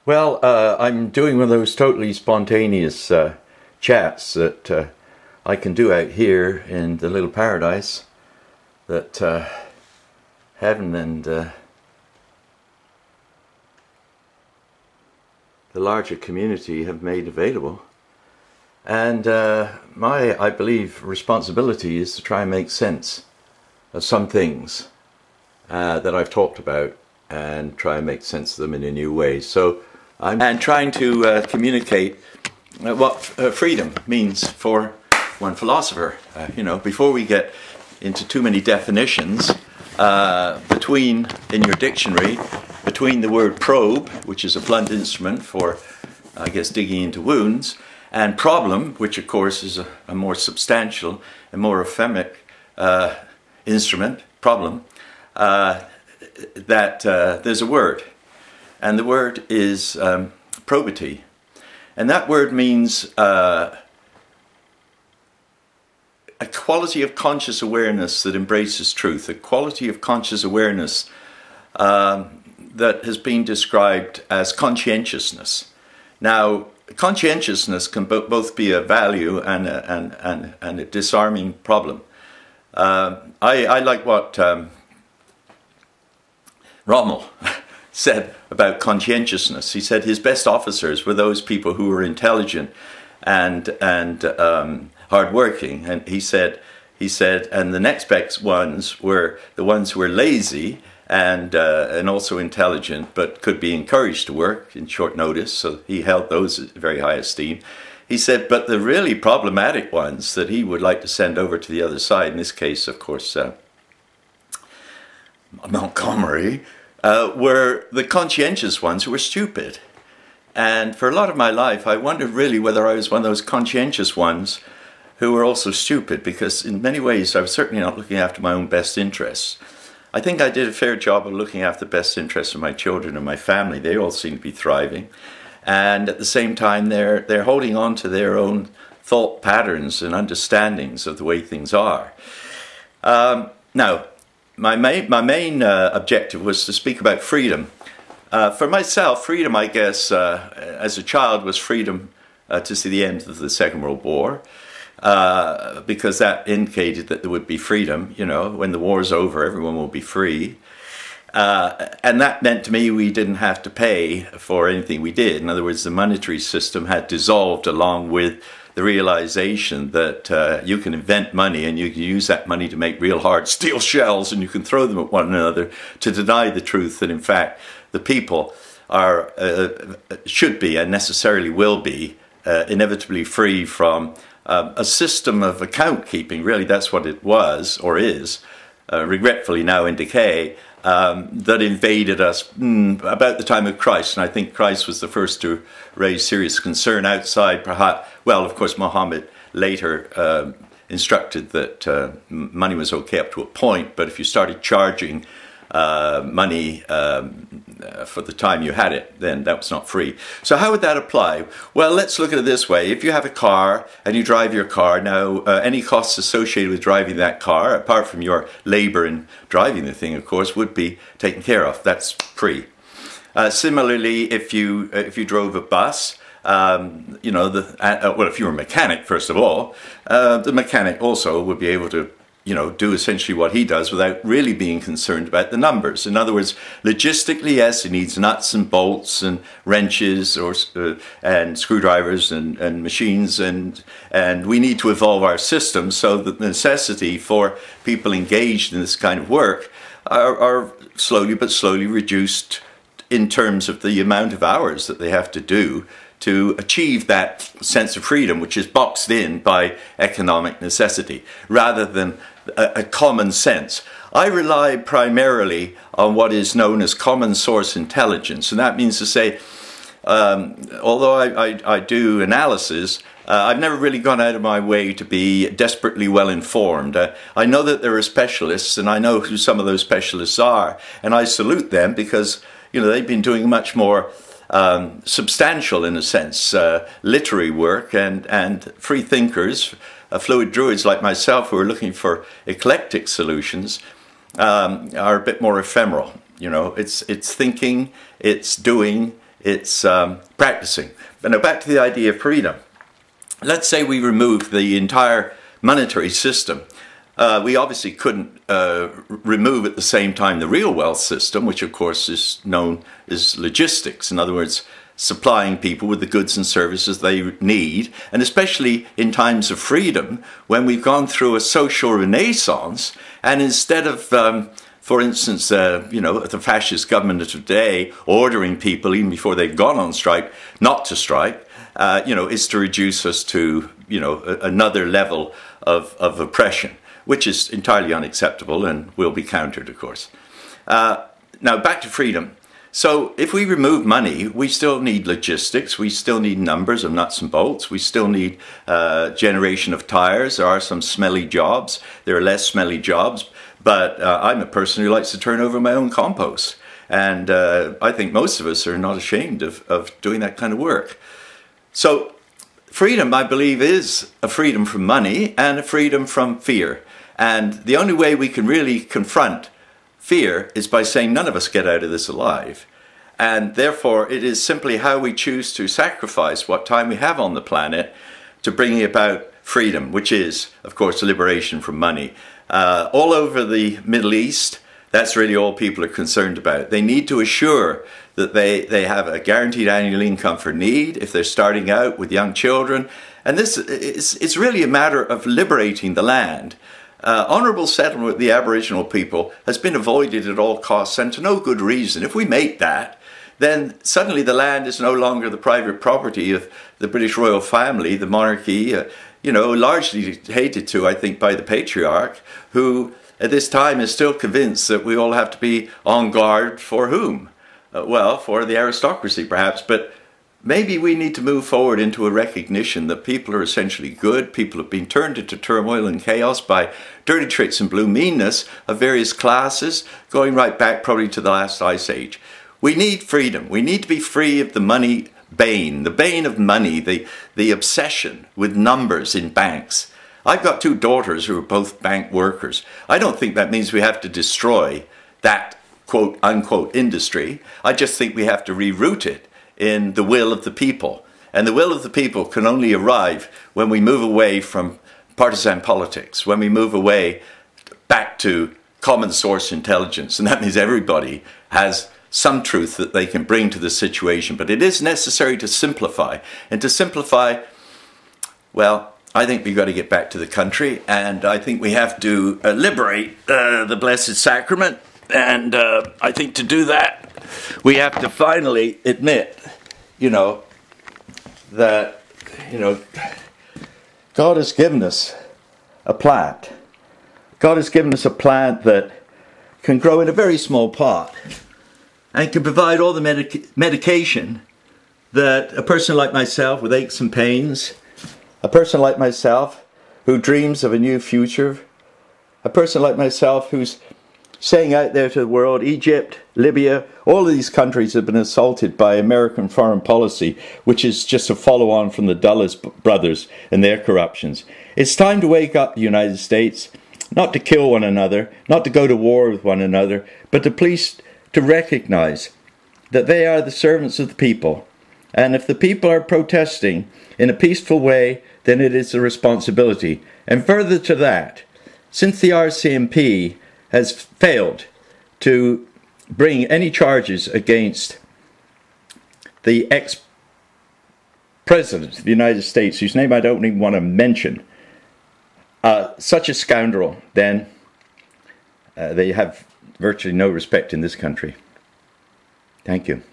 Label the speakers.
Speaker 1: Well, I'm doing one of those totally spontaneous chats that I can do out here in the little paradise that heaven and the larger community have made available. And my, I believe, responsibility is to try and make sense of some things that I've talked about and try and make sense of them in a new way. So I'm trying to communicate what freedom means for one philosopher. Before we get into too many definitions, in your dictionary, between the word probe, which is a blunt instrument for, I guess, digging into wounds, and problem, which of course is a more substantial and more euphemic instrument, problem, there's a word. And the word is probity. And that word means a quality of conscious awareness that embraces truth, a quality of conscious awareness that has been described as conscientiousness. Now, conscientiousness can both be a value and a disarming problem. I like what Rommel said about conscientiousness. He said his best officers were those people who were intelligent and hardworking. And he said, and the next best ones were the ones who were lazy and also intelligent, but could be encouraged to work in short notice. So he held those in very high esteem. He said, but the really problematic ones that he would like to send over to the other side, in this case, of course, Montgomery, were the conscientious ones who were stupid. And for a lot of my life, I wondered really whether I was one of those conscientious ones who were also stupid, because in many ways I was certainly not looking after my own best interests. I think I did a fair job of looking after the best interests of my children and my family. They all seem to be thriving. And at the same time, they're holding on to their own thought patterns and understandings of the way things are. Now, my main objective was to speak about freedom. For myself, freedom, I guess, as a child, was freedom to see the end of the Second World War, because that indicated that there would be freedom. When the war's over, everyone will be free. And that meant to me we didn't have to pay for anything we did. In other words, the monetary system had dissolved along with the realization that you can invent money and you can use that money to make real hard steel shells, and you can throw them at one another to deny the truth that in fact the people are should be and necessarily will be inevitably free from a system of account keeping. Really, that's what it was or is, regretfully now in decay, that invaded us about the time of Christ. And I think Christ was the first to raise serious concern outside, perhaps. Well, of course, Muhammad later instructed that money was okay up to a point, but if you started charging money for the time you had it, then that was not free. So how would that apply? Well, let's look at it this way. If you have a car and you drive your car, now any costs associated with driving that car, apart from your labor in driving the thing, of course, would be taken care of. That's free. Similarly, if you drove a bus, well, if you were a mechanic, first of all, the mechanic also would be able to do essentially what he does without really being concerned about the numbers. In other words, logistically, yes, he needs nuts and bolts and wrenches and screwdrivers and machines, and we need to evolve our system so that the necessity for people engaged in this kind of work are slowly but slowly reduced in terms of the amount of hours that they have to do to achieve that sense of freedom, which is boxed in by economic necessity, rather than a common sense. I rely primarily on what is known as common source intelligence, and that means to say, although I do analysis, I've never really gone out of my way to be desperately well informed. I know that there are specialists, and I know who some of those specialists are, and I salute them because they've been doing much more substantial, in a sense, literary work, and free thinkers, fluid druids like myself who are looking for eclectic solutions, are a bit more ephemeral. It's thinking, it's doing, it's practicing. But now back to the idea of freedom. Let's say we remove the entire monetary system. We obviously couldn't remove at the same time the real wealth system, which of course is known as logistics. In other words, supplying people with the goods and services they need, and especially in times of freedom, when we've gone through a social renaissance, and instead of, for instance, the fascist government of today ordering people, even before they've gone on strike, not to strike, is to reduce us to, another level of oppression, which is entirely unacceptable and will be countered, of course. Now, back to freedom. So if we remove money, we still need logistics, we still need numbers of nuts and bolts, we still need generation of tires. There are some smelly jobs, there are less smelly jobs, but I'm a person who likes to turn over my own compost. And I think most of us are not ashamed of doing that kind of work. So freedom, I believe, is a freedom from money and a freedom from fear. And the only way we can really confront fear is by saying none of us get out of this alive. And therefore, it is simply how we choose to sacrifice what time we have on the planet to bringing about freedom, which is, of course, liberation from money. All over the Middle East, that's really all people are concerned about. They need to assure that they have a guaranteed annual income for need if they're starting out with young children. And this it's really a matter of liberating the land. Honourable settlement with the Aboriginal people has been avoided at all costs, and to no good reason. If we make that, then suddenly the land is no longer the private property of the British royal family, the monarchy, largely hated to, I think, by the patriarch, who at this time is still convinced that we all have to be on guard for whom? Well, for the aristocracy perhaps, but maybe we need to move forward into a recognition that people are essentially good. People have been turned into turmoil and chaos by dirty tricks and blue meanness of various classes, going right back probably to the last ice age. We need freedom. We need to be free of the money bane, the bane of money, the obsession with numbers in banks. I've got two daughters who are both bank workers. I don't think that means we have to destroy that quote unquote industry. I just think we have to reroute it in the will of the people. And the will of the people can only arrive when we move away from partisan politics, when we move away back to common source intelligence. And that means everybody has some truth that they can bring to the situation. But it is necessary to simplify. And to simplify, well, I think we've got to get back to the country. And I think we have to liberate the Blessed Sacrament. And I think to do that, we have to finally admit, that, God has given us a plant. God has given us a plant that can grow in a very small pot and can provide all the medication that a person like myself with aches and pains, a person like myself who dreams of a new future, a person like myself who's saying out there to the world, Egypt, Libya, all of these countries have been assaulted by American foreign policy, which is just a follow-on from the Dulles brothers and their corruptions. It's time to wake up the United States, not to kill one another, not to go to war with one another, but to recognize that they are the servants of the people. And if the people are protesting in a peaceful way, then it is a responsibility. And further to that, since the RCMP has failed to bring any charges against the ex-president of the United States, whose name I don't even want to mention, such a scoundrel, then they have virtually no respect in this country. Thank you.